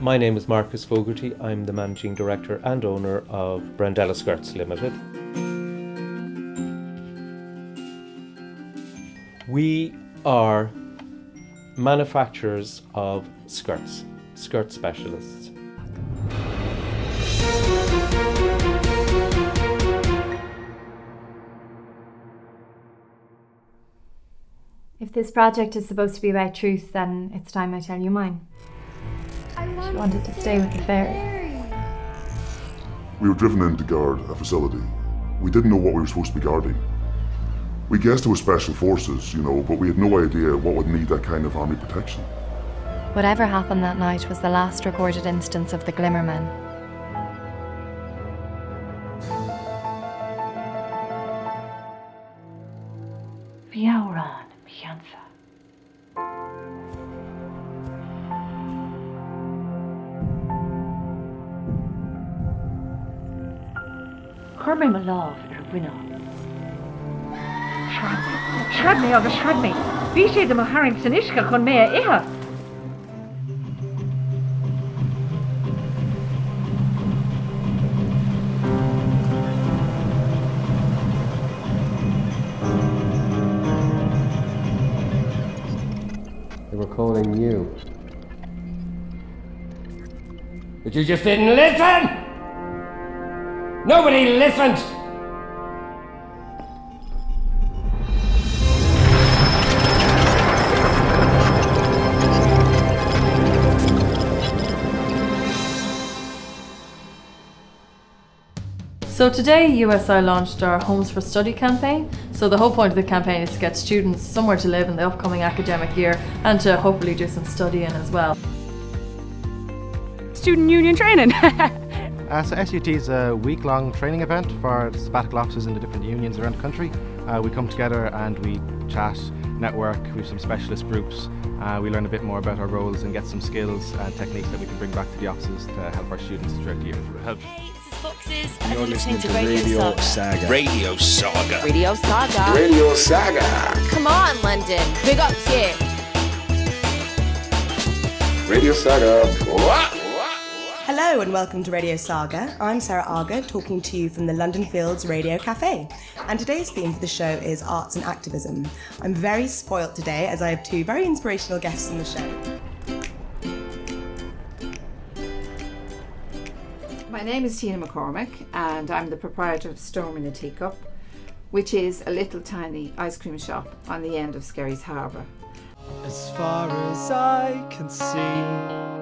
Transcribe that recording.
My name is Marcus Fogarty. I'm the Managing Director and owner of Brandella Skirts Limited. We are manufacturers of skirts, skirt specialists. If this project is supposed to be about truth, then it's time I tell you mine. She wanted to stay with the fairy. We were driven in to guard a facility. We didn't know what we were supposed to be guarding. We guessed it was special forces, but we had no idea what would need that kind of army protection. Whatever happened that night was the last recorded instance of the Glimmermen. Fiauran, Pianza. Corbe my love, winner. Shred me, over shred me. Be she the Maharing Sanishka con mea iha. They were calling you. But you just didn't listen! Nobody listened! So today USI launched our Homes for Study campaign. So the whole point of the campaign is to get students somewhere to live in the upcoming academic year and to hopefully do some studying as well. Student union training. So SUT is a week-long training event for sabbatical officers in the different unions around the country. We come together and we chat, network, we have some specialist groups. We learn a bit more about our roles and get some skills and techniques that we can bring back to the offices to help our students throughout the year. You're listening to Radio Saga. Radio Saga. Radio Saga. Radio Saga. Come on, London. Big ups here. Radio Saga. What? Hello and welcome to Radio Saga. I'm Sarah Arga, talking to you from the London Fields Radio Cafe. And today's theme for the show is arts and activism. I'm very spoilt today as I have two very inspirational guests on the show. My name is Tina McCormick and I'm the proprietor of Storm in a Teacup, which is a little tiny ice cream shop on the end of Skerries Harbour. As far as I can see,